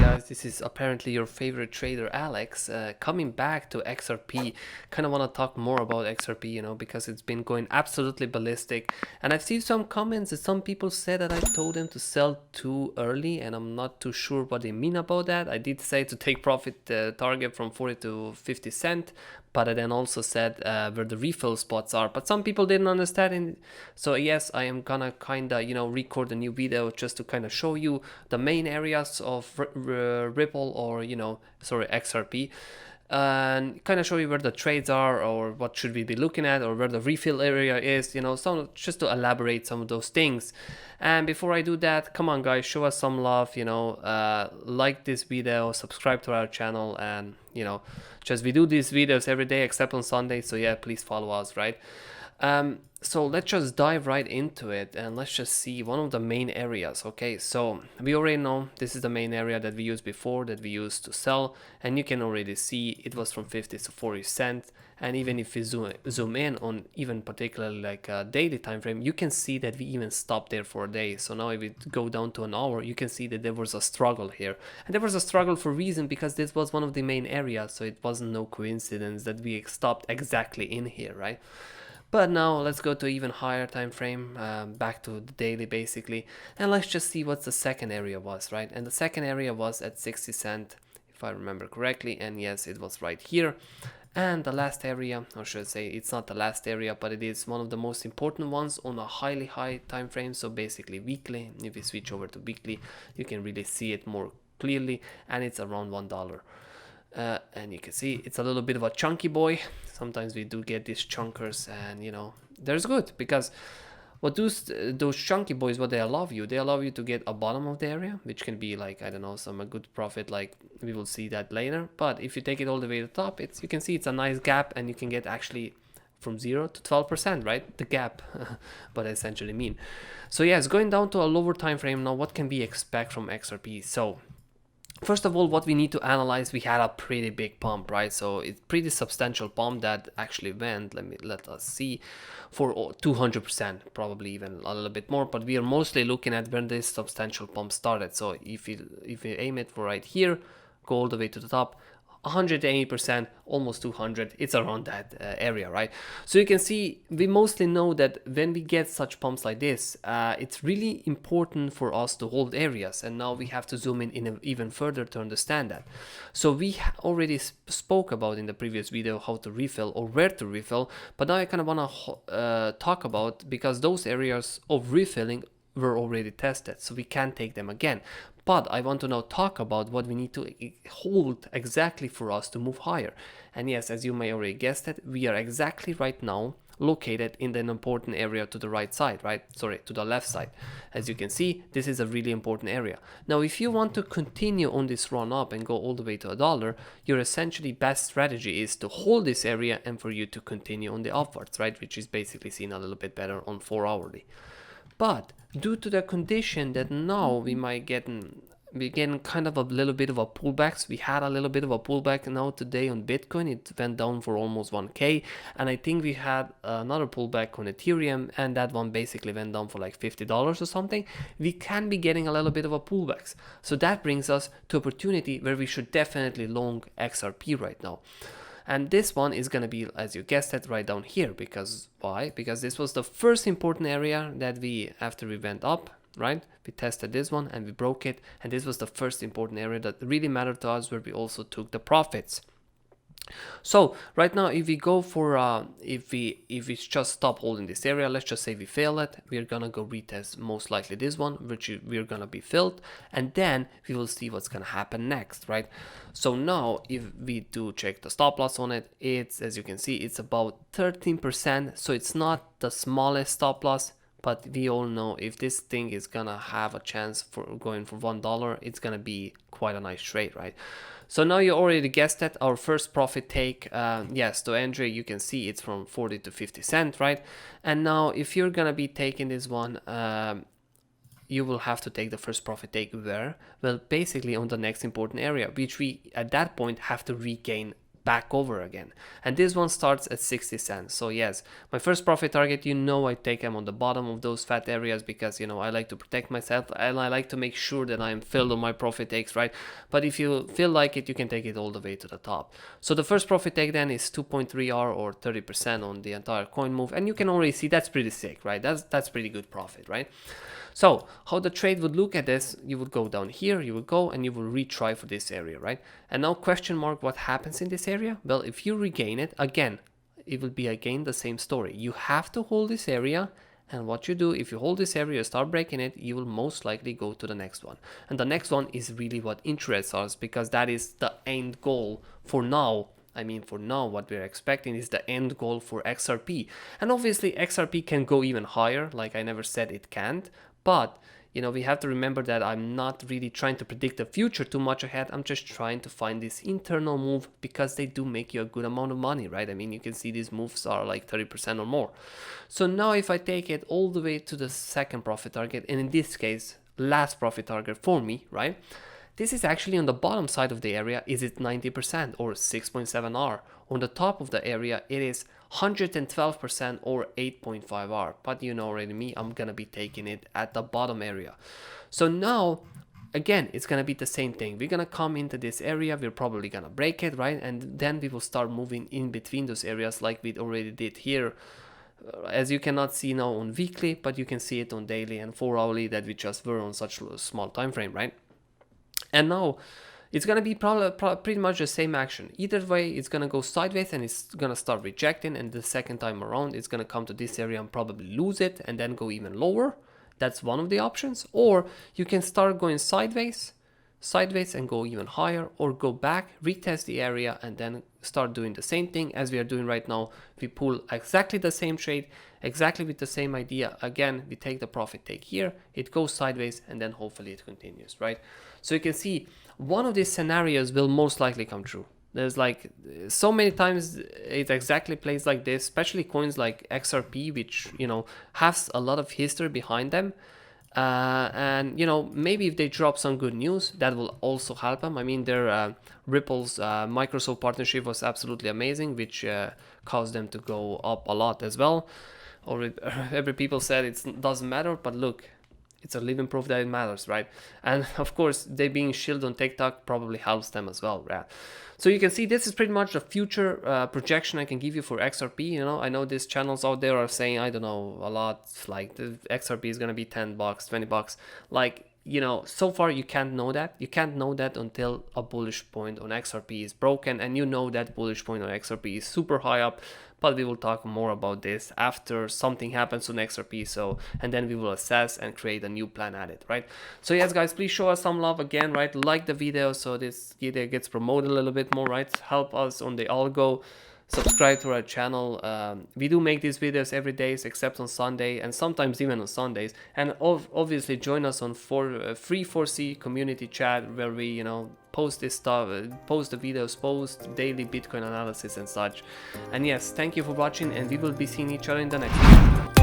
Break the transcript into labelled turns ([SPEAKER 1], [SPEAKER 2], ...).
[SPEAKER 1] Guys, this is apparently your favorite trader Alex, coming back to XRP. Kind of want to talk more about XRP, because it's been going absolutely ballistic. And I've seen some comments that some people said that I told them to sell too early, and I'm not too sure what they mean about that. I did say to take profit target from 40 to 50 cent, but I then also said where the refill spots are, but some people didn't understand it. So yes, I am gonna kind of record a new video just to kind of show you the main areas of Ripple, or sorry, XRP, and kind of show you where the trades are, or what should we be looking at, or where the refill area is, some, just to elaborate some of those things. And before I do that, come on guys, show us some love, like this video, subscribe to our channel, and just we do these videos every day except on Sunday, so yeah, please follow us, right? So let's just dive right into it, and let's just see one of the main areas. Okay, so we already know this is the main area that we used before, that we used to sell, and you can already see it was from 50 to 40 cents. And even if we zoom in on even particularly like a daily time frame, you can see that we even stopped there for a day. So now if we go down to an hour, you can see that there was a struggle here, and there was a struggle for a reason, because this was one of the main areas, so it wasn't no coincidence that we stopped exactly in here, right? But now let's go to even higher time frame, back to the daily basically, and let's just see what the second area was, right? And the second area was at 60 cent, if I remember correctly, and yes, it was right here. And the last area, or should I say, it's not the last area, but it is one of the most important ones on a highly high time frame, so basically weekly. If you switch over to weekly, you can really see it more clearly, and it's around $1. And you can see it's a little bit of a chunky boy. Sometimes we do get these chunkers, and there's good, because what those chunky boys, what they allow you to get a bottom of the area, which can be like, I don't know, some a good profit, like we will see that later. But if you take it all the way to the top, you can see it's a nice gap, and you can get actually from 0 to 12%, right? The gap, what I essentially mean. So yes, going down to a lower time frame now, what can we expect from XRP? So first of all, what we need to analyze, we had a pretty big pump, right? So it's pretty substantial pump that actually went, let us see, for 200%, probably even a little bit more, but we are mostly looking at when this substantial pump started. So if you aim it for right here, go all the way to the top, 180%, almost 200, it's around that area, right? So you can see we mostly know that when we get such pumps like this, it's really important for us to hold areas, and now we have to zoom in even further to understand that. So we already spoke about in the previous video how to refill or where to refill, but now I kind of want to talk about, because those areas of refilling were already tested, so we can't take them again. But I want to now talk about what we need to hold exactly for us to move higher. And yes, as you may already guessed it, we are exactly right now located in an important area to the right side, right? Sorry, to the left side. As you can see, this is a really important area. Now, if you want to continue on this run up and go all the way to $1, your essentially best strategy is to hold this area and for you to continue on the upwards, right? Which is basically seen a little bit better on 4 hourly. But due to the condition that now we might get kind of a little bit of a pullback. So we had a little bit of a pullback now today on Bitcoin. It went down for almost 1k, and I think we had another pullback on Ethereum, and that one basically went down for like $50 or something. We can be getting a little bit of a pullbacks, so that brings us to opportunity where we should definitely long XRP right now. And this one is going to be, as you guessed it, right down here. Because why? Because this was the first important area that after we went up, right? We tested this one and we broke it. And this was the first important area that really mattered to us, where we also took the profits. So right now, if we go for if we just stop holding this area, let's just say we fail it, we're gonna go retest most likely this one, which we're gonna be filled, and then we will see what's gonna happen next, right? So now if we do check the stop loss on it, it's, as you can see, it's about 13%, so it's not the smallest stop loss, but we all know if this thing is gonna have a chance for going for $1, it's gonna be quite a nice trade, right? So now you already guessed that our first profit take, yes, to Andre, you can see it's from 40 to 50 cents, right? And now if you're gonna be taking this one, you will have to take the first profit take where? Well, basically on the next important area, which we at that point have to regain back over again. And this one starts at 60 cents. So yes, my first profit target, you know, I take them on the bottom of those fat areas because, you know, I like to protect myself and I like to make sure that I'm filled on my profit takes, right? But if you feel like it, you can take it all the way to the top. So the first profit take then is 2.3R or 30% on the entire coin move. And you can already see that's pretty sick, right? That's pretty good profit, right? So how the trade would look at this, you would go down here, you would go and you will retry for this area, right? And now question mark, what happens in this area? Well, if you regain it, again, it will be again the same story. You have to hold this area, and what you do, if you hold this area, start breaking it, you will most likely go to the next one. And the next one is really what interests us because that is the end goal for now. I mean, for now, what we're expecting is the end goal for XRP. And obviously, XRP can go even higher, like I never said it can't. But, you know, we have to remember that I'm not really trying to predict the future too much ahead. I'm just trying to find this internal move because they do make you a good amount of money, right? I mean, you can see these moves are like 30% or more. So now if I take it all the way to the second profit target, and in this case, last profit target for me, right? This is actually on the bottom side of the area, is it 90% or 6.7R? On the top of the area, it is 112% or 8.5R. But you know already me, I'm gonna be taking it at the bottom area. So now, again, it's gonna be the same thing. We're gonna come into this area, we're probably gonna break it, right? And then we will start moving in between those areas like we already did here. As you cannot see now on weekly, but you can see it on daily and 4-hourly that we just were on such a small time frame, right? And now it's going to be pretty much the same action. Either way, it's going to go sideways and it's going to start rejecting. And the second time around, it's going to come to this area and probably lose it and then go even lower. That's one of the options. Or you can start going sideways and go even higher, or go back, retest the area and then start doing the same thing as we are doing right now. We pull exactly the same trade, exactly with the same idea. Again, we take the profit take here, it goes sideways and then hopefully it continues, right? So you can see one of these scenarios will most likely come true. There's like so many times it exactly plays like this, especially coins like XRP, which, you know, has a lot of history behind them. And, you know, maybe if they drop some good news, that will also help them. I mean, their Ripple's Microsoft partnership was absolutely amazing, which caused them to go up a lot as well. Or every people said it doesn't matter, but look, it's a living proof that it matters, right? And of course, they being shielded on TikTok probably helps them as well, right? So you can see this is pretty much the future projection I can give you for XRP. You know, I know these channels out there are saying, I don't know, a lot, like the XRP is going to be $10, $20. Like, you know, so far you can't know that. You can't know that until a bullish point on XRP is broken. And you know that bullish point on XRP is super high up. But we will talk more about this after something happens on XRP. So, and then we will assess and create a new plan at it, right? So yes, guys, please show us some love again, right? Like the video so this video gets promoted a little bit more, right? Help us on the algo. Subscribe to our channel. We do make these videos every day except on Sunday and sometimes even on Sundays. And obviously join us on free 4C community chat where we, you know, post this stuff, post the videos, post daily Bitcoin analysis and such. And yes, thank you for watching and we will be seeing each other in the next video.